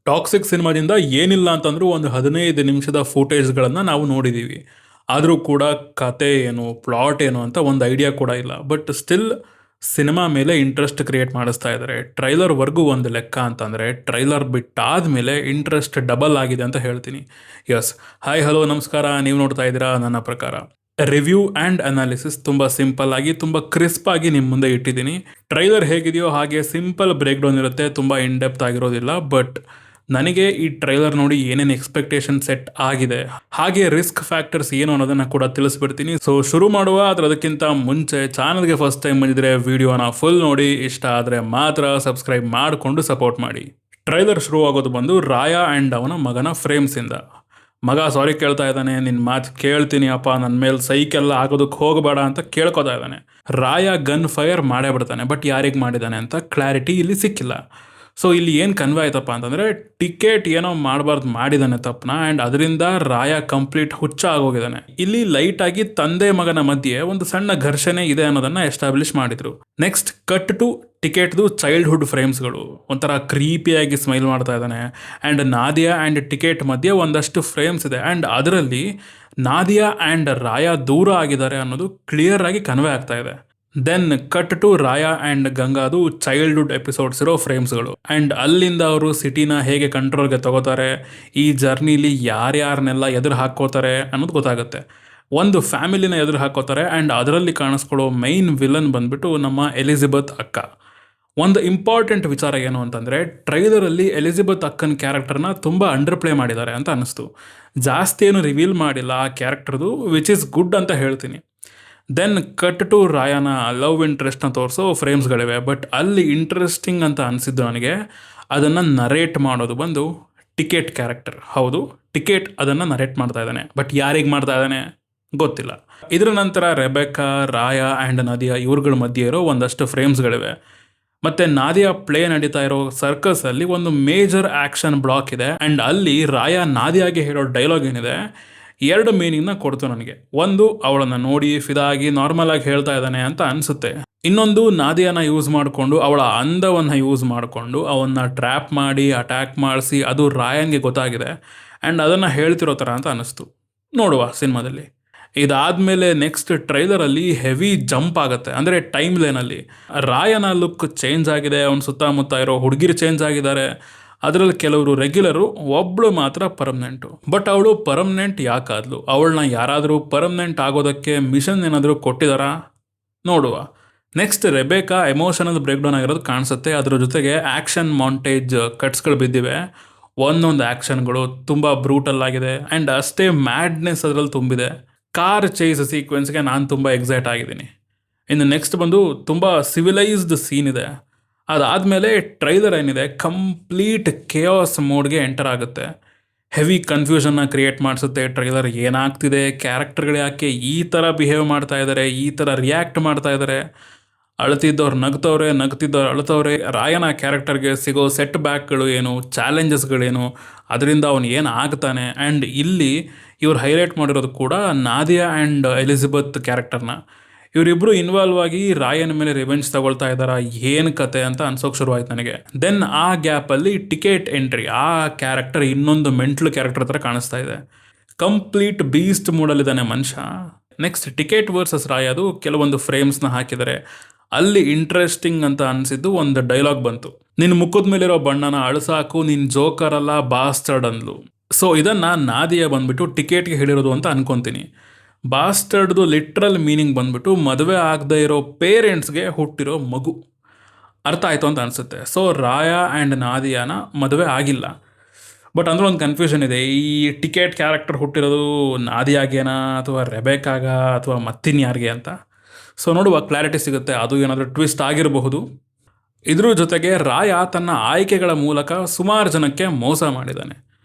Toxic ಸಿನಿಮಾದಿಂದ ಏನಿಲ್ಲ ಅಂತಂದ್ರೂ ಒಂದು 15 ನಿಮಿಷದ ಫುಟೇಜ್ಗಳನ್ನು ನಾವು ನೋಡಿದ್ದೀವಿ. ಆದರೂ ಕೂಡ ಕತೆ ಏನು, ಪ್ಲಾಟ್ ಏನು ಅಂತ ಒಂದು ಐಡಿಯಾ ಕೂಡ ಇಲ್ಲ. ಬಟ್ ಸ್ಟಿಲ್ ಸಿನಿಮಾ ಮೇಲೆ ಇಂಟ್ರೆಸ್ಟ್ ಕ್ರಿಯೇಟ್ ಮಾಡಿಸ್ತಾ ಇದ್ದಾರೆ. ಟ್ರೈಲರ್ವರೆಗೂ ಒಂದು ಲೆಕ್ಕ ಅಂತಂದರೆ ಟ್ರೈಲರ್ ಬಿಟ್ಟಾದ ಮೇಲೆ ಇಂಟ್ರೆಸ್ಟ್ ಡಬಲ್ ಆಗಿದೆ ಅಂತ ಹೇಳ್ತೀನಿ. ಎಸ್, ಹಾಯ್ ಹಲೋ ನಮಸ್ಕಾರ, ನೀವು ನೋಡ್ತಾ ಇದ್ದೀರಾ ನನ್ನ ಪ್ರಕಾರ. ರಿವ್ಯೂ ಆ್ಯಂಡ್ ಅನಾಲಿಸಿಸ್ ತುಂಬ ಸಿಂಪಲ್ ಆಗಿ ತುಂಬ ಕ್ರಿಸ್ಪ್ ಆಗಿ ನಿಮ್ಮ ಮುಂದೆ ಇಟ್ಟಿದ್ದೀನಿ. ಟ್ರೈಲರ್ ಹೇಗಿದೆಯೋ ಹಾಗೆ ಸಿಂಪಲ್ ಬ್ರೇಕ್ ಡೌನ್ ಇರುತ್ತೆ, ತುಂಬ ಇನ್ ಡೆಪ್ತ್ ಆಗಿರೋದಿಲ್ಲ. ಬಟ್ ನನಗೆ ಈ ಟ್ರೈಲರ್ ನೋಡಿ ಏನೇನು ಎಕ್ಸ್ಪೆಕ್ಟೇಷನ್ ಸೆಟ್ ಆಗಿದೆ, ಹಾಗೆ ರಿಸ್ಕ್ ಫ್ಯಾಕ್ಟರ್ಸ್ ಏನು ಅನ್ನೋದನ್ನು ಕೂಡ ತಿಳಿಸ್ಬಿಡ್ತೀನಿ. ಸೊ ಶುರು ಮಾಡುವ. ಅದಕ್ಕಿಂತ ಮುಂಚೆ ಚಾನಲ್ಗೆ ಫಸ್ಟ್ ಟೈಮ್ ಬಂದಿದ್ರೆ ವಿಡಿಯೋನ ಫುಲ್ ನೋಡಿ, ಇಷ್ಟ ಆದರೆ ಮಾತ್ರ ಸಬ್ಸ್ಕ್ರೈಬ್ ಮಾಡಿಕೊಂಡು ಸಪೋರ್ಟ್ ಮಾಡಿ. ಟ್ರೈಲರ್ ಶುರು ಆಗೋದು ಬಂದು ರಾಯಾ ಆ್ಯಂಡ್ ಅವನ ಮಗನ ಫ್ರೇಮ್ಸಿಂದ. ಮಗ ಸಾರಿ ಕೇಳ್ತಾ ಇದ್ದಾನೆ, ನಿನ್ನ ಮಾತು ಕೇಳ್ತೀನಿ ಅಪ್ಪ, ನನ್ನ ಮೇಲೆ ಸೈಕೆಲ್ಲ ಆಗೋದಕ್ಕೆ ಹೋಗಬೇಡ ಅಂತ ಕೇಳ್ಕೊತಾ ಇದ್ದಾನೆ. ರಾಯ ಗನ್ ಫೈರ್ ಮಾಡೇ ಬಿಡ್ತಾನೆ, ಬಟ್ ಯಾರಿಗೆ ಮಾಡಿದ್ದಾನೆ ಅಂತ ಕ್ಲಾರಿಟಿ ಇಲ್ಲಿ ಸಿಕ್ಕಿಲ್ಲ. ಸೊ ಇಲ್ಲಿ ಏನು ಕನ್ವೆ ಆಯ್ತಪ್ಪ ಅಂತಂದರೆ ಟಿಕೆಟ್ ಏನೋ ಮಾಡಬಾರ್ದು ಮಾಡಿದ್ದಾನೆ ತಪ್ಪನ, ಆ್ಯಂಡ್ ಅದರಿಂದ ರಾಯ ಕಂಪ್ಲೀಟ್ ಹುಚ್ಚ ಆಗೋಗಿದ್ದಾನೆ. ಇಲ್ಲಿ ಲೈಟಾಗಿ ತಂದೆ ಮಗನ ಮಧ್ಯೆ ಒಂದು ಸಣ್ಣ ಘರ್ಷಣೆ ಇದೆ ಅನ್ನೋದನ್ನು ಎಸ್ಟಾಬ್ಲಿಷ್ ಮಾಡಿದರು. ನೆಕ್ಸ್ಟ್ ಕಟ್ ಟು ಟಿಕೆಟ್ದು ಚೈಲ್ಡ್ಹುಡ್ ಫ್ರೇಮ್ಸ್ಗಳು. ಒಂಥರ ಕ್ರೀಪಿಯಾಗಿ ಸ್ಮೈಲ್ ಮಾಡ್ತಾ ಇದ್ದಾನೆ. ಆ್ಯಂಡ್ ನಾದಿಯಾ ಆ್ಯಂಡ್ ಟಿಕೆಟ್ ಮಧ್ಯೆ ಒಂದಷ್ಟು ಫ್ರೇಮ್ಸ್ ಇದೆ, ಆ್ಯಂಡ್ ಅದರಲ್ಲಿ ನಾದಿಯಾ ಆ್ಯಂಡ್ ರಾಯ ದೂರ ಆಗಿದ್ದಾರೆ ಅನ್ನೋದು ಕ್ಲಿಯರ್ ಆಗಿ ಕನ್ವೆ ಆಗ್ತಾ ಇದೆ. Then cut to Raya and ಗಂಗಾದು ಚೈಲ್ಡ್ಹುಡ್ ಎಪಿಸೋಡ್ಸ್ ಇರೋ ಫ್ರೇಮ್ಸ್ಗಳು. ಆ್ಯಂಡ್ ಅಲ್ಲಿಂದ ಅವರು ಸಿಟಿನ ಹೇಗೆ ಕಂಟ್ರೋಲ್ಗೆ ತಗೋತಾರೆ, ಈ ಜರ್ನಿಲಿ ಯಾರ್ಯಾರನ್ನೆಲ್ಲ ಎದುರು ಹಾಕ್ಕೋತಾರೆ ಅನ್ನೋದು ಗೊತ್ತಾಗುತ್ತೆ. ಒಂದು ಫ್ಯಾಮಿಲಿನ ಎದುರು ಹಾಕೋತಾರೆ, ಆ್ಯಂಡ್ ಅದರಲ್ಲಿ ಕಾಣಿಸ್ಕೊಳ್ಳೋ ಮೈನ್ ವಿಲನ್ ಬಂದ್ಬಿಟ್ಟು ನಮ್ಮ ಎಲಿಜಬೆತ್ ಅಕ್ಕ. ಒಂದು ಇಂಪಾರ್ಟೆಂಟ್ ವಿಚಾರ ಏನು ಅಂತಂದರೆ ಟ್ರೈಲರಲ್ಲಿ ಎಲಿಜಬೆತ್ ಅಕ್ಕನ ಕ್ಯಾರೆಕ್ಟರ್ನ ತುಂಬ ಅಂಡರ್ ಪ್ಲೇ ಮಾಡಿದ್ದಾರೆ ಅಂತ ಅನ್ನಿಸ್ತು. ಜಾಸ್ತಿ ಏನು ರಿವೀಲ್ ಮಾಡಿಲ್ಲ ಆ ಕ್ಯಾರೆಕ್ಟರ್ದು, ವಿಚ್ ಇಸ್ ಗುಡ್ ಅಂತ ಹೇಳ್ತೀನಿ. ದೆನ್ ಕಟ್ ಟು ರಾಯನ ಲವ್ ಇಂಟ್ರೆಸ್ಟ್ನ ತೋರಿಸೋ ಫ್ರೇಮ್ಸ್ಗಳಿವೆ. ಬಟ್ ಅಲ್ಲಿ ಇಂಟ್ರೆಸ್ಟಿಂಗ್ ಅಂತ ಅನಿಸಿದ್ದು ನನಗೆ ಅದನ್ನು ನರೇಟ್ ಮಾಡೋದು ಬಂದು ಟಿಕೆಟ್ ಕ್ಯಾರೆಕ್ಟರ್. ಹೌದು, ಟಿಕೆಟ್ ಅದನ್ನು ನರೇಟ್ ಮಾಡ್ತಾ ಇದ್ದಾನೆ, ಬಟ್ ಯಾರಿಗೆ ಮಾಡ್ತಾ ಇದ್ದಾನೆ ಗೊತ್ತಿಲ್ಲ. ಇದರ ನಂತರ ರೆಬೆಕಾ, ರಾಯ ಆ್ಯಂಡ್ ನಾದಿಯಾ ಇವ್ರುಗಳ ಮಧ್ಯೆ ಇರೋ ಒಂದಷ್ಟು ಫ್ರೇಮ್ಸ್ಗಳಿವೆ. ಮತ್ತು ನಾದಿಯಾ ಪ್ಲೇ ನಡೀತಾ ಇರೋ ಸರ್ಕಸಲ್ಲಿ ಒಂದು ಮೇಜರ್ ಆ್ಯಕ್ಷನ್ ಬ್ಲಾಕ್ ಇದೆ, ಆ್ಯಂಡ್ ಅಲ್ಲಿ ರಾಯ ನಾದಿಯಾಗೆ ಹೇಳೋ ಡೈಲಾಗ್ ಏನಿದೆ, ಎರಡು ಮೀನಿಂಗ್ನ ಕೊಡ್ತು ನನಗೆ. ಒಂದು, ಅವಳನ್ನು ನೋಡಿ ಫಿದಾಗಿ ನಾರ್ಮಲ್ ಆಗಿ ಹೇಳ್ತಾ ಇದ್ದಾನೆ ಅಂತ ಅನಿಸುತ್ತೆ. ಇನ್ನೊಂದು, ನಾದಿಯಾನ ಯೂಸ್ ಮಾಡಿಕೊಂಡು ಅವಳ ಅಂದವನ್ನು ಯೂಸ್ ಮಾಡಿಕೊಂಡು ಅವನ್ನ ಟ್ರ್ಯಾಪ್ ಮಾಡಿ ಅಟ್ಯಾಕ್ ಮಾಡಿಸಿ ಅದು ರಾಯನ್ಗೆ ಗೊತ್ತಾಗಿದೆ, ಆ್ಯಂಡ್ ಅದನ್ನು ಹೇಳ್ತಿರೋ ಥರ ಅಂತ ಅನ್ನಿಸ್ತು. ನೋಡುವ ಸಿನಿಮಾದಲ್ಲಿ. ಇದಾದಮೇಲೆ ನೆಕ್ಸ್ಟ್ ಟ್ರೈಲರಲ್ಲಿ ಹೆವಿ ಜಂಪ್ ಆಗುತ್ತೆ, ಅಂದರೆ ಟೈಮ್ ಲೈನಲ್ಲಿ ರಾಯನ ಲುಕ್ ಚೇಂಜ್ ಆಗಿದೆ, ಅವನ ಸುತ್ತಮುತ್ತ ಇರೋ ಹುಡುಗಿರು ಚೇಂಜ್ ಆಗಿದ್ದಾರೆ. ಅದರಲ್ಲಿ ಕೆಲವರು ರೆಗ್ಯುಲರು, ಒಬ್ಬಳು ಮಾತ್ರ ಪರ್ಮನೆಂಟು. ಬಟ್ ಅವಳು ಪರ್ಮನೆಂಟ್ ಯಾಕಾದ್ಲು? ಅವಳನ್ನ ಯಾರಾದರೂ ಪರ್ಮನೆಂಟ್ ಆಗೋದಕ್ಕೆ ಮಿಷನ್ ಏನಾದರೂ ಕೊಟ್ಟಿದ್ದಾರಾ? ನೋಡುವ. Next Rebecca emotional breakdown ಆಗಿರೋದು ಕಾಣಿಸುತ್ತೆ. ಅದ್ರ ಜೊತೆಗೆ ಆ್ಯಕ್ಷನ್ ಮಾಂಟೇಜ್ ಕಟ್ಸ್ಗಳು ಬಿದ್ದಿವೆ. ಒಂದೊಂದು ಆ್ಯಕ್ಷನ್ಗಳು ತುಂಬ ಬ್ರೂಟಲ್ ಆಗಿದೆ, ಆ್ಯಂಡ್ ಅಷ್ಟೇ ಮ್ಯಾಡ್ನೆಸ್ ಅದರಲ್ಲಿ ತುಂಬಿದೆ. ಕಾರ್ ಚೇಸ್ ಸೀಕ್ವೆನ್ಸ್ಗೆ ನಾನು ತುಂಬ ಎಕ್ಸೈಟ್ ಆಗಿದ್ದೀನಿ. ಇನ್ನು ನೆಕ್ಸ್ಟ್ ಬಂದು ತುಂಬ ಸಿವಿಲೈಸ್ಡ್ ಸೀನ್ ಇದೆ. ಅದಾದಮೇಲೆ ಟ್ರೈಲರ್ ಏನಿದೆ ಕಂಪ್ಲೀಟ್ ಕೇಯಾಸ್ ಮೋಡ್ಗೆ ಎಂಟರ್ ಆಗುತ್ತೆ. ಹೆವಿ ಕನ್ಫ್ಯೂಷನ್ನ ಕ್ರಿಯೇಟ್ ಮಾಡಿಸುತ್ತೆ ಟ್ರೈಲರ್. ಏನಾಗ್ತಿದೆ, ಕ್ಯಾರೆಕ್ಟರ್ಗಳು ಯಾಕೆ ಈ ಥರ ಬಿಹೇವ್ ಮಾಡ್ತಾ ಇದ್ದಾರೆ, ಈ ಥರ ರಿಯಾಕ್ಟ್ ಮಾಡ್ತಾ ಇದ್ದಾರೆ, ಅಳ್ತಿದ್ದವ್ರು ನಗ್ತವ್ರೆ, ನಗ್ತಿದ್ದವ್ರು ಅಳ್ತವ್ರೆ, ರಾಯನ ಕ್ಯಾರೆಕ್ಟರ್ಗೆ ಸಿಗೋ ಸೆಟ್ ಬ್ಯಾಕ್ಗಳು ಏನು, ಚಾಲೆಂಜಸ್ಗಳೇನು, ಅದರಿಂದ ಅವನು ಏನು ಆಗ್ತಾನೆ. ಆ್ಯಂಡ್ ಇಲ್ಲಿ ಇವ್ರು ಹೈಲೈಟ್ ಮಾಡಿರೋದು ಕೂಡ ನಾದಿಯಾ ಆ್ಯಂಡ್ ಎಲಿಜಬೆತ್ ಕ್ಯಾರೆಕ್ಟರ್ನ. ಇವರಿಬ್ಬರು ಇನ್ವಾಲ್ವ್ ಆಗಿ ರಾಯನ ಮೇಲೆ ರಿವೆಂಜ್ ತಗೊಳ್ತಾ ಇದ್ದಾರಾ, ಏನು ಕತೆ ಅಂತ ಅನ್ಸೋಕೆ ಶುರುವಾಯ್ತು ನನಗೆ. ದೆನ್ ಆ ಗ್ಯಾಪಲ್ಲಿ ಟಿಕೆಟ್ ಎಂಟ್ರಿ. ಆ ಕ್ಯಾರೆಕ್ಟರ್ ಇನ್ನೊಂದು ಮೆಂಟ್ಲ್ ಕ್ಯಾರೆಕ್ಟರ್ ಥರ ಕಾಣಿಸ್ತಾ ಇದೆ. ಕಂಪ್ಲೀಟ್ ಬೀಸ್ಟ್ ಮೂಡಲ್ಲಿದ್ದಾನೆ ಮನುಷ್ಯ. ನೆಕ್ಸ್ಟ್ ಟಿಕೆಟ್ ವರ್ಸಸ್ ರಾಯದು ಕೆಲವೊಂದು ಫ್ರೇಮ್ಸ್ನ ಹಾಕಿದ್ದಾರೆ. ಅಲ್ಲಿ ಇಂಟ್ರೆಸ್ಟಿಂಗ್ ಅಂತ ಅನಿಸಿದ್ದು ಒಂದು ಡೈಲಾಗ್ ಬಂತು, ನಿನ್ನ ಮುಖದ ಮೇಲಿರೋ ಬಣ್ಣನ ಅಳಸಾಕು, ನಿನ್ನ ಜೋಕರಲ್ಲ ಬಾಸ್ಟರ್ಡ್ ಅಂದ್ಲು. ಸೊ ಇದನ್ನು ನಾದಿಯಾ ಬಂದ್ಬಿಟ್ಟು ಟಿಕೆಟ್ಗೆ ಹೇಳಿರೋದು ಅಂತ ಅನ್ಕೊತೀನಿ. ಬಾಸ್ಟರ್ಡ್ದು ಲಿಟ್ರಲ್ ಮೀನಿಂಗ್ ಬಂದ್ಬಿಟ್ಟು ಮದುವೆ ಆಗದೆ ಇರೋ ಪೇರೆಂಟ್ಸ್ಗೆ ಹುಟ್ಟಿರೋ ಮಗು. ಅರ್ಥ ಆಯಿತು ಅಂತ ಅನಿಸುತ್ತೆ. ಸೊ ರಾಯ ಆ್ಯಂಡ್ ನಾದಿಯಾನ ಮದುವೆ ಆಗಿಲ್ಲ. ಬಟ್ ಅಂದ್ರೆ ಒಂದು ಕನ್ಫ್ಯೂಷನ್ ಇದೆ, ಈ ಟಿಕೆಟ್ ಕ್ಯಾರೆಕ್ಟರ್ ಹುಟ್ಟಿರೋದು ನಾದಿಯಾಗೇನಾ ಅಥವಾ ರೆಬೆಕಾಗ ಅಥವಾ ಮತ್ತಿನ್ಯಾರಿಗೆ ಅಂತ. ಸೊ ನೋಡುವ, ಕ್ಲಾರಿಟಿ ಸಿಗುತ್ತೆ. ಅದು ಏನಾದರೂ ಟ್ವಿಸ್ಟ್ ಆಗಿರಬಹುದು. ಇದ್ರ ಜೊತೆಗೆ ರಾಯ ತನ್ನ ಆಯ್ಕೆಗಳ ಮೂಲಕ ಸುಮಾರು ಜನಕ್ಕೆ ಮೋಸ ಮಾಡಿದ್ದಾನೆ.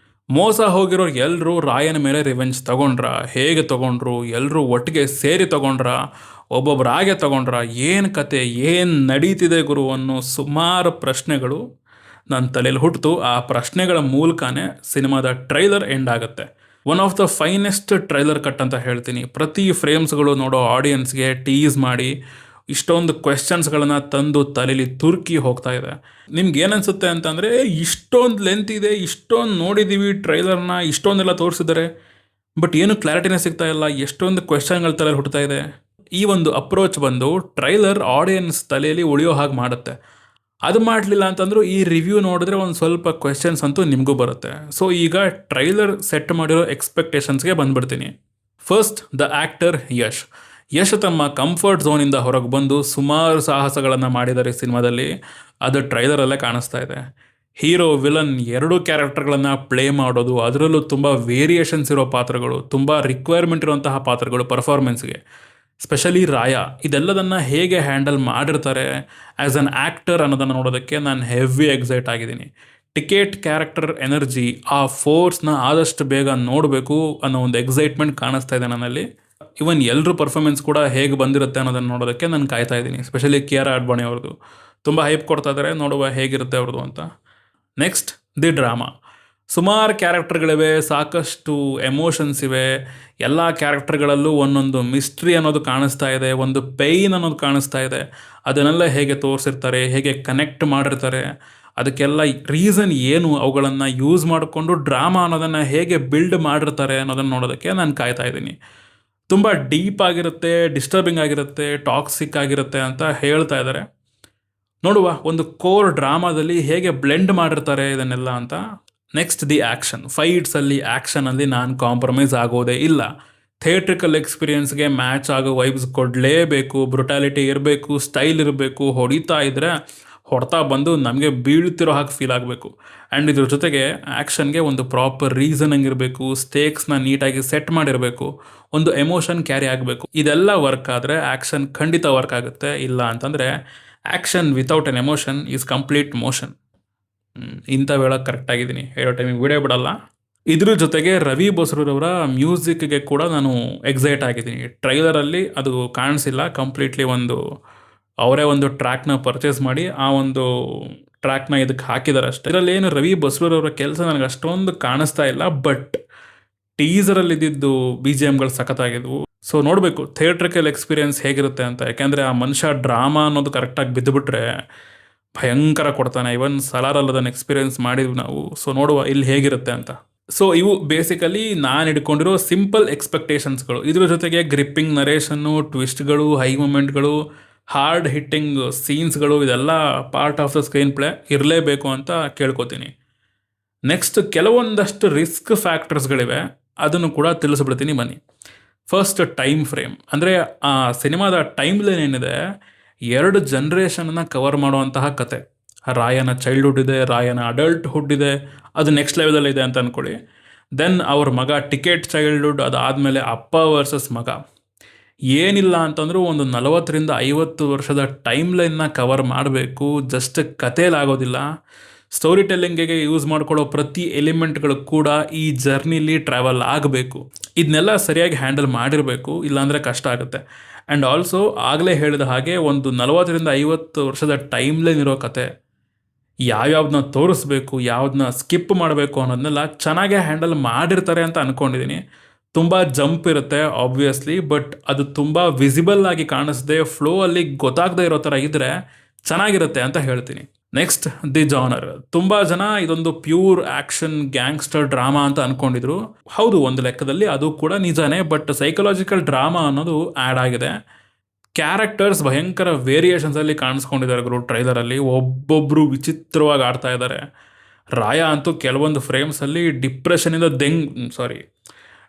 ಮೋಸ ಹೋಗಿರೋರು ಎಲ್ಲರೂ ರಾಯನ ಮೇಲೆ ರಿವೆಂಜ್ ತಗೊಂಡ್ರ, ಹೇಗೆ ತಗೊಂಡ್ರು, ಎಲ್ಲರೂ ಒಟ್ಟಿಗೆ ಸೇರಿ ತಗೊಂಡ್ರ, ಒಬ್ಬೊಬ್ಬರಾಗೆ ತಗೊಂಡ್ರ, ಏನು ಕತೆ, ಏನು ನಡೀತಿದೆ ಗುರು ಅನ್ನೋ ಸುಮಾರು ಪ್ರಶ್ನೆಗಳು ನನ್ನ ತಲೆಯಲ್ಲಿ ಹುಟ್ಟಿತು. ಆ ಪ್ರಶ್ನೆಗಳ ಮೂಲಕನೇ ಸಿನಿಮಾದ ಟ್ರೈಲರ್ ಎಂಡ್ ಆಗುತ್ತೆ. One of the finest trailer cut ಅಂತ ಹೇಳ್ತೀನಿ. ಪ್ರತಿ ಫ್ರೇಮ್ಸ್ಗಳು ನೋಡೋ ಆಡಿಯನ್ಸ್ಗೆ ಟೀಸ್ ಮಾಡಿ ಇಷ್ಟೊಂದು ಕ್ವೆಶನ್ಸ್ಗಳನ್ನು ತಂದು ತಲೆಯಲ್ಲಿ ತುರುಕಿ ಹೋಗ್ತಾ ಇದೆ. ನಿಮ್ಗೆ ಏನನ್ಸುತ್ತೆ ಅಂತಂದರೆ, ಇಷ್ಟೊಂದು ಲೆಂತ್ ಇದೆ, ಇಷ್ಟೊಂದು ನೋಡಿದ್ದೀವಿ ಟ್ರೈಲರ್ನ, ಇಷ್ಟೊಂದೆಲ್ಲ ತೋರಿಸಿದ್ದಾರೆ, ಬಟ್ ಏನು ಕ್ಲಾರಿಟಿನೇ ಸಿಗ್ತಾ ಇಲ್ಲ, ಎಷ್ಟೊಂದು ಕ್ವೆಶನ್ಗಳು ತಲೆಯಲ್ಲಿ ಹುಟ್ಟುತ್ತಾ ಇದೆ. ಈ ಒಂದು ಅಪ್ರೋಚ್ ಬಂದು ಟ್ರೈಲರ್ ಆಡಿಯನ್ಸ್ ತಲೆಯಲ್ಲಿ ಉಳಿಯೋ ಹಾಗೆ ಮಾಡುತ್ತೆ. ಅದು ಮಾಡಲಿಲ್ಲ ಅಂತಂದ್ರೂ ಈ ರಿವ್ಯೂ ನೋಡಿದ್ರೆ ಒಂದು ಸ್ವಲ್ಪ ಕ್ವೆಶನ್ಸ್ ಅಂತೂ ನಿಮಗೂ ಬರುತ್ತೆ. ಸೊ ಈಗ ಟ್ರೈಲರ್ ಸೆಟ್ ಮಾಡಿರೋ ಎಕ್ಸ್ಪೆಕ್ಟೇಷನ್ಸ್ಗೆ ಬಂದ್ಬಿಡ್ತೀನಿ. First, the actor Yash. Yash ತಮ್ಮ ಕಂಫರ್ಟ್ ಝೋನಿಂದ ಹೊರಗೆ ಬಂದು ಸುಮಾರು ಸಾಹಸಗಳನ್ನು ಮಾಡಿದ್ದಾರೆ ಸಿನಿಮಾದಲ್ಲಿ. ಅದು ಟ್ರೈಲರಲ್ಲೇ ಕಾಣಿಸ್ತಾ ಇದೆ. ಹೀರೋ ವಿಲನ್ ಎರಡೂ ಕ್ಯಾರೆಕ್ಟರ್ಗಳನ್ನು ಪ್ಲೇ ಮಾಡೋದು, ಅದರಲ್ಲೂ ತುಂಬ ವೇರಿಯೇಷನ್ಸ್ ಇರೋ ಪಾತ್ರಗಳು, ತುಂಬ ರಿಕ್ವೈರ್ಮೆಂಟ್ ಇರುವಂತಹ ಪಾತ್ರಗಳು ಪರ್ಫಾರ್ಮೆನ್ಸ್ಗೆ, ಸ್ಪೆಷಲಿ ರಾಯ, ಇದೆಲ್ಲದನ್ನು ಹೇಗೆ ಹ್ಯಾಂಡಲ್ ಮಾಡಿರ್ತಾರೆ ಆ್ಯಸ್ ಅನ್ ಆ್ಯಕ್ಟರ್ ಅನ್ನೋದನ್ನು ನೋಡೋದಕ್ಕೆ ನಾನು ಹೆವಿ ಎಕ್ಸೈಟ್ ಆಗಿದ್ದೀನಿ. ಟಿಕೆಟ್ ಕ್ಯಾರೆಕ್ಟರ್ ಎನರ್ಜಿ, ಆ ಫೋರ್ಸ್ನ ಆದಷ್ಟು ಬೇಗ ನೋಡಬೇಕು ಅನ್ನೋ ಒಂದು ಎಕ್ಸೈಟ್ಮೆಂಟ್ ಕಾಣಿಸ್ತಾ ಇದೆ ನನ್ನಲ್ಲಿ. ಇವನ್ ಎಲ್ಲರೂ ಪರ್ಫಾರ್ಮೆನ್ಸ್ ಕೂಡ ಹೇಗೆ ಬಂದಿರುತ್ತೆ ಅನ್ನೋದನ್ನು ನೋಡೋದಕ್ಕೆ ನಾನು ಕಾಯ್ತಾ ಇದ್ದೀನಿ. ಸ್ಪೆಷಲಿ ಕಿಯಾರಾ ಅಡ್ವಾಣಿ ಅವ್ರದ್ದು ತುಂಬ ಹೈಪ್ ಕೊಡ್ತಾ ಇದ್ದಾರೆ, ನೋಡುವ ಹೇಗಿರುತ್ತೆ ಅವ್ರದ್ದು ಅಂತ. Next, the drama. ಸುಮಾರು ಕ್ಯಾರೆಕ್ಟರ್ಗಳಿವೆ, ಸಾಕಷ್ಟು ಎಮೋಷನ್ಸ್ ಇವೆ, ಎಲ್ಲ ಕ್ಯಾರೆಕ್ಟರ್ಗಳಲ್ಲೂ ಒಂದೊಂದು ಮಿಸ್ಟ್ರಿ ಅನ್ನೋದು ಕಾಣಿಸ್ತಾ ಇದೆ, ಒಂದು ಪೇಯ್ನ್ ಅನ್ನೋದು ಕಾಣಿಸ್ತಾ ಇದೆ. ಅದನ್ನೆಲ್ಲ ಹೇಗೆ ತೋರಿಸಿರ್ತಾರೆ, ಹೇಗೆ ಕನೆಕ್ಟ್ ಮಾಡಿರ್ತಾರೆ, ಅದಕ್ಕೆಲ್ಲ ರೀಸನ್ ಏನು, ಅವುಗಳನ್ನು ಯೂಸ್ ಮಾಡಿಕೊಂಡು ಡ್ರಾಮಾ ಅನ್ನೋದನ್ನು ಹೇಗೆ ಬಿಲ್ಡ್ ಮಾಡಿರ್ತಾರೆ ಅನ್ನೋದನ್ನು ನೋಡೋದಕ್ಕೆ ನಾನು ಕಾಯ್ತಾ ಇದ್ದೀನಿ. ತುಂಬ ಡೀಪ್ ಆಗಿರುತ್ತೆ, ಡಿಸ್ಟರ್ಬಿಂಗ್ ಆಗಿರುತ್ತೆ, ಟಾಕ್ಸಿಕ್ ಆಗಿರುತ್ತೆ ಅಂತ ಹೇಳ್ತಾ ಇದ್ದಾರೆ. ನೋಡುವ ಒಂದು ಕೋರ್ ಡ್ರಾಮಾದಲ್ಲಿ ಹೇಗೆ ಬ್ಲೆಂಡ್ ಮಾಡಿರ್ತಾರೆ ಇದನ್ನೆಲ್ಲ ಅಂತ. Next, the action. ಫೈಟ್ಸಲ್ಲಿ, ಆ್ಯಕ್ಷನಲ್ಲಿ ನಾನು ಕಾಂಪ್ರಮೈಸ್ ಆಗೋದೇ ಇಲ್ಲ. ಥಿಯೇಟ್ರಿಕಲ್ ಎಕ್ಸ್ಪೀರಿಯನ್ಸ್ಗೆ ಮ್ಯಾಚ್ ಆಗೋ ವೈಬ್ಸ್ ಕೊಡಲೇಬೇಕು, ಬ್ರುಟಾಲಿಟಿ ಇರಬೇಕು, ಸ್ಟೈಲ್ ಇರಬೇಕು, ಹೊಡಿತಾ ಇದ್ದರೆ ಹೊಡ್ತಾ ಬಂದು ನಮಗೆ ಬೀಳ್ತಿರೋ ಹಾಗೆ ಫೀಲ್ ಆಗಬೇಕು. ಆ್ಯಂಡ್ ಇದ್ರ ಜೊತೆಗೆ ಆ್ಯಕ್ಷನ್ಗೆ ಒಂದು ಪ್ರಾಪರ್ ರೀಸನಿಂಗ್ ಇರಬೇಕು, ಸ್ಟೇಕ್ಸ್ನ ನೀಟಾಗಿ ಸೆಟ್ ಮಾಡಿರಬೇಕು, ಒಂದು ಎಮೋಷನ್ ಕ್ಯಾರಿ ಆಗಬೇಕು. ಇದೆಲ್ಲ ವರ್ಕ್ ಆದರೆ ಆ್ಯಕ್ಷನ್ ಖಂಡಿತ ವರ್ಕ್ ಆಗುತ್ತೆ. ಇಲ್ಲ ಅಂತಂದರೆ action without N emotion is complete motion. ಇಂಥವು ಹೇಳೋಕ್ಕೆ ಕರೆಕ್ಟಾಗಿದ್ದೀನಿ, ಹೇಳೋ ಟೈಮಿಗೆ ವಿಡಿಯೋ ಬಿಡಲ್ಲ. ಇದ್ರ ಜೊತೆಗೆ ರವಿ ಬಸ್ರೂರವರ ಮ್ಯೂಸಿಕ್ಗೆ ಕೂಡ ನಾನು ಎಕ್ಸೈಟ್ ಆಗಿದ್ದೀನಿ. ಟ್ರೈಲರಲ್ಲಿ ಅದು ಕಾಣಿಸಿಲ್ಲ, ಕಂಪ್ಲೀಟ್ಲಿ ಅವರೇ ಒಂದು ಟ್ರ್ಯಾಕ್ನ ಪರ್ಚೇಸ್ ಮಾಡಿ ಆ ಒಂದು ಟ್ರ್ಯಾಕ್ನ ಇದಕ್ಕೆ ಹಾಕಿದ್ದಾರೆ ಅಷ್ಟೇ. ಇದರಲ್ಲಿ ಏನು ರವಿ ಬಸ್ರೂರವರ ಕೆಲಸ ನನಗೆ ಅಷ್ಟೊಂದು ಕಾಣಿಸ್ತಾ ಇಲ್ಲ, ಬಟ್ ಟೀಸರಲ್ಲಿ ಇದ್ದಿದ್ದು ಬಿ ಜಿ ಎಮ್ಗಳು ಸಖತ್ತಾಗಿದ್ವು. ಸೊ ನೋಡಬೇಕು ಥಿಯೇಟ್ರಿಕಲ್ ಎಕ್ಸ್ಪೀರಿಯನ್ಸ್ ಹೇಗಿರುತ್ತೆ ಅಂತ. ಯಾಕೆಂದರೆ ಆ ಮನುಷ್ಯ ಡ್ರಾಮಾ ಅನ್ನೋದು ಕರೆಕ್ಟಾಗಿ ಬಿದ್ದುಬಿಟ್ರೆ ಭಯಂಕರ ಕೊಡ್ತಾನೆ. ಇವನ್ ಸಲಾರಲ್ಲಿ ಅದನ್ನು ಎಕ್ಸ್ಪೀರಿಯನ್ಸ್ ಮಾಡಿದ್ವಿ ನಾವು. ಸೊ ನೋಡುವ ಇಲ್ಲಿ ಹೇಗಿರುತ್ತೆ ಅಂತ. ಸೊ ಇವು ಬೇಸಿಕಲಿ ನಾನು ಹಿಡ್ಕೊಂಡಿರೋ ಸಿಂಪಲ್ ಎಕ್ಸ್ಪೆಕ್ಟೇಷನ್ಸ್ಗಳು. ಇದ್ರ ಜೊತೆಗೆ ಗ್ರಿಪ್ಪಿಂಗ್ ನರೇಷನ್ನು, ಟ್ವಿಸ್ಟ್ಗಳು, ಹೈ ಮೂಮೆಂಟ್ಗಳು, ಹಾರ್ಡ್ ಹಿಟ್ಟಿಂಗ್ ಸೀನ್ಸ್ಗಳು, ಇದೆಲ್ಲ part of the screen play ಇರಲೇಬೇಕು ಅಂತ ಕೇಳ್ಕೊತೀನಿ. ನೆಕ್ಸ್ಟ್, ಕೆಲವೊಂದಷ್ಟು ರಿಸ್ಕ್ ಫ್ಯಾಕ್ಟರ್ಸ್ಗಳಿವೆ, ಅದನ್ನು ಕೂಡ ತಿಳಿಸ್ಬಿಡ್ತೀನಿ ಬನ್ನಿ. First, time frame. ಅಂದರೆ ಆ ಸಿನಿಮಾದ ಟೈಮ್ ಲೈನ್ ಏನಿದೆ, 2 ಜನ್ರೇಷನ್ನ ಕವರ್ ಮಾಡುವಂತಹ ಕತೆ. ರಾಯನ ಚೈಲ್ಡ್ಹುಡ್ ಇದೆ, ರಾಯನ ಅಡಲ್ಟ್ಹುಡ್ ಇದೆ, ಅದು ನೆಕ್ಸ್ಟ್ ಲೆವೆಲಲ್ಲಿದೆ ಅಂತ ಅಂದ್ಕೊಳ್ಳಿ. ದೆನ್ ಅವ್ರ ಮಗ ಟಿಕೆಟ್ ಚೈಲ್ಡ್ಹುಡ್, ಅದಾದಮೇಲೆ ಅಪ್ಪ ವರ್ಸಸ್ ಮಗ. ಏನಿಲ್ಲ ಅಂತಂದ್ರೂ ಒಂದು 40-50 ವರ್ಷದ ಟೈಮ್ ಲೈನ್ನ ಕವರ್ ಮಾಡಬೇಕು. ಜಸ್ಟ್ ಕಥೆಯಲ್ಲಾಗೋದಿಲ್ಲ, ಸ್ಟೋರಿ ಟೆಲ್ಲಿಂಗಿಗೆ ಯೂಸ್ ಮಾಡ್ಕೊಳ್ಳೋ ಪ್ರತಿ ಎಲಿಮೆಂಟ್ಗಳು ಕೂಡ ಈ ಜರ್ನಿಲಿ ಟ್ರಾವೆಲ್ ಆಗಬೇಕು. ಇದನ್ನೆಲ್ಲ ಸರಿಯಾಗಿ ಹ್ಯಾಂಡಲ್ ಮಾಡಿರಬೇಕು, ಇಲ್ಲಾಂದರೆ ಕಷ್ಟ ಆಗುತ್ತೆ. ಆ್ಯಂಡ್ ಆಲ್ಸೋ ಆಗಲೇ ಹೇಳಿದ ಹಾಗೆ ಒಂದು 40-50 ವರ್ಷದ ಟೈಮ್ ಲೈನ್ ಇರೋ ಕತೆ, ಯಾವ್ಯಾವ್ದನ್ನ ತೋರಿಸ್ಬೇಕು, ಯಾವ್ದನ್ನ ಸ್ಕಿಪ್ ಮಾಡಬೇಕು ಅನ್ನೋದನ್ನೆಲ್ಲ ಚೆನ್ನಾಗೇ ಹ್ಯಾಂಡಲ್ ಮಾಡಿರ್ತಾರೆ ಅಂತ ಅಂದ್ಕೊಂಡಿದ್ದೀನಿ. ತುಂಬ ಜಂಪ್ ಇರುತ್ತೆ ಆಬ್ವಿಯಸ್ಲಿ, ಬಟ್ ಅದು ತುಂಬ ವಿಸಿಬಲ್ ಆಗಿ ಕಾಣಿಸ್ದೆ, ಫ್ಲೋ ಅಲ್ಲಿ ಗೊತ್ತಾಗದೇ ಇರೋ ಥರ ಇದ್ದರೆ ಚೆನ್ನಾಗಿರುತ್ತೆ ಅಂತ ಹೇಳ್ತೀನಿ. Next, the genre. ತುಂಬ ಜನ ಇದೊಂದು ಪ್ಯೂರ್ ಆ್ಯಕ್ಷನ್ ಗ್ಯಾಂಗ್ಸ್ಟರ್ ಡ್ರಾಮಾ ಅಂತ ಅಂದ್ಕೊಂಡಿದ್ರು. ಹೌದು, ಒಂದು ಲೆಕ್ಕದಲ್ಲಿ ಅದು ಕೂಡ ನಿಜಾನೇ, ಬಟ್ ಸೈಕಲಾಜಿಕಲ್ ಡ್ರಾಮಾ ಅನ್ನೋದು ಆ್ಯಡ್ ಆಗಿದೆ. ಕ್ಯಾರೆಕ್ಟರ್ಸ್ ಭಯಂಕರ ವೇರಿಯೇಷನ್ಸಲ್ಲಿ ಕಾಣಿಸ್ಕೊಂಡಿದ್ದಾರೆ ಗುರು ಟ್ರೈಲರಲ್ಲಿ. ಒಬ್ಬೊಬ್ಬರು ವಿಚಿತ್ರವಾಗಿ ಆಡ್ತಾ ಇದ್ದಾರೆ. ರಾಯ ಅಂತೂ ಕೆಲವೊಂದು ಫ್ರೇಮ್ಸಲ್ಲಿ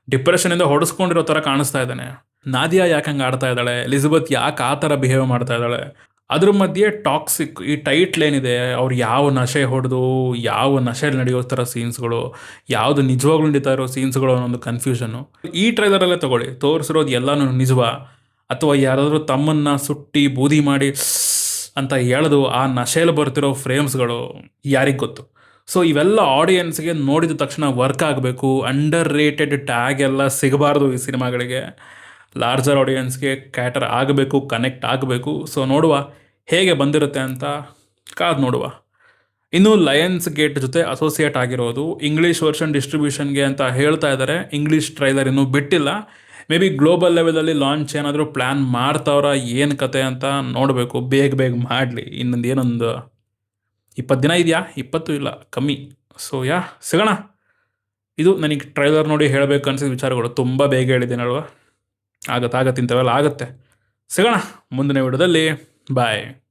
ಡಿಪ್ರೆಷನಿಂದ ಹೊಡೆಸ್ಕೊಂಡಿರೋ ಥರ ಕಾಣಿಸ್ತಾ ಇದ್ದಾನೆ. ನಾದಿಯಾ ಯಾಕೆ ಹಂಗೆ ಆಡ್ತಾ ಇದ್ದಾಳೆ, ಎಲಿಜಬೆತ್ ಯಾಕೆ ಆ ಥರ ಬಿಹೇವ್ ಮಾಡ್ತಾ ಇದ್ದಾಳೆ. ಅದ್ರ ಮಧ್ಯೆ ಟಾಕ್ಸಿಕ್ ಈ ಟೈಟ್ ಲೈನ್ ಇದೆ. ಅವ್ರು ಯಾವ ನಶೆ ಹೊಡೆದು ಯಾವ ನಶೆಯಲ್ಲಿ ನಡೆಯೋ ಥರ ಸೀನ್ಸ್ಗಳು, ಯಾವುದು ನಿಜವಾಗ್ಲೂ ನಡೀತಾ ಇರೋ ಸೀನ್ಸ್ಗಳು ಅನ್ನೋದು ಕನ್ಫ್ಯೂಷನ್ನು. ಈ ಟ್ರೈಲರಲ್ಲೇ ತಗೊಳ್ಳಿ, ತೋರಿಸಿರೋದು ಎಲ್ಲನೂ ನಿಜವಾ, ಅಥವಾ ಯಾರಾದರೂ ತಮ್ಮನ್ನು ಸುಟ್ಟಿ ಬೂದಿ ಮಾಡಿ ಅಂತ ಎಳೆದು ಆ ನಶೆಯಲ್ಲಿ ಬರ್ತಿರೋ ಫ್ರೇಮ್ಸ್ಗಳು ಯಾರಿಗೆ ಗೊತ್ತು. ಸೊ ಇವೆಲ್ಲ ಆಡಿಯನ್ಸ್ಗೆ ನೋಡಿದ ತಕ್ಷಣ ವರ್ಕ್ ಆಗಬೇಕು. ಅಂಡರ್ ರೇಟೆಡ್ ಟ್ಯಾಗ್ ಎಲ್ಲ ಸಿಗಬಾರ್ದು ಈ ಸಿನಿಮಾಗಳಿಗೆ. ಲಾರ್ಜರ್ ಆಡಿಯನ್ಸ್ಗೆ ಕ್ಯಾಟರ್ ಆಗಬೇಕು, ಕನೆಕ್ಟ್ ಆಗಬೇಕು. ಸೊ ನೋಡುವ ಹೇಗೆ ಬಂದಿರುತ್ತೆ ಅಂತ ಕಾದು ನೋಡುವ. ಇನ್ನು ಲಯನ್ಸ್ ಗೇಟ್ ಜೊತೆ ಅಸೋಸಿಯೇಟ್ ಆಗಿರೋದು ಇಂಗ್ಲೀಷ್ ವರ್ಷನ್ ಡಿಸ್ಟ್ರಿಬ್ಯೂಷನ್ಗೆ ಅಂತ ಹೇಳ್ತಾ ಇದ್ದಾರೆ. ಇಂಗ್ಲೀಷ್ ಟ್ರೈಲರ್ ಇನ್ನೂ ಬಿಟ್ಟಿಲ್ಲ. ಮೇ ಬಿ ಗ್ಲೋಬಲ್ ಲೆವೆಲಲ್ಲಿ ಲಾಂಚ್ ಏನಾದರೂ ಪ್ಲ್ಯಾನ್ ಮಾಡ್ತಾವ್ರ ಏನು ಕತೆ ಅಂತ ನೋಡಬೇಕು. ಬೇಗ ಬೇಗ ಮಾಡಲಿ. ಇನ್ನೊಂದು ಏನೊಂದು 20 ದಿನ ಇದೆಯಾ? 20 ಇಲ್ಲ, ಕಮ್ಮಿ. ಸೊ ಸಿಗೋಣ. ಇದು ನನಗೆ ಟ್ರೈಲರ್ ನೋಡಿ ಹೇಳಬೇಕು ಅನಿಸಿದ ವಿಚಾರಗಳು. ತುಂಬ ಬೇಗ ಹೇಳಿದ್ದೀನಲ್ವ? ಆಗತ್ತೆ ಇಂಥವೆಲ್ಲ ಆಗುತ್ತೆ. ಸಿಗೋಣ ಮುಂದಿನ ವಿಡಿಯೋದಲ್ಲಿ. ಬಾಯ್.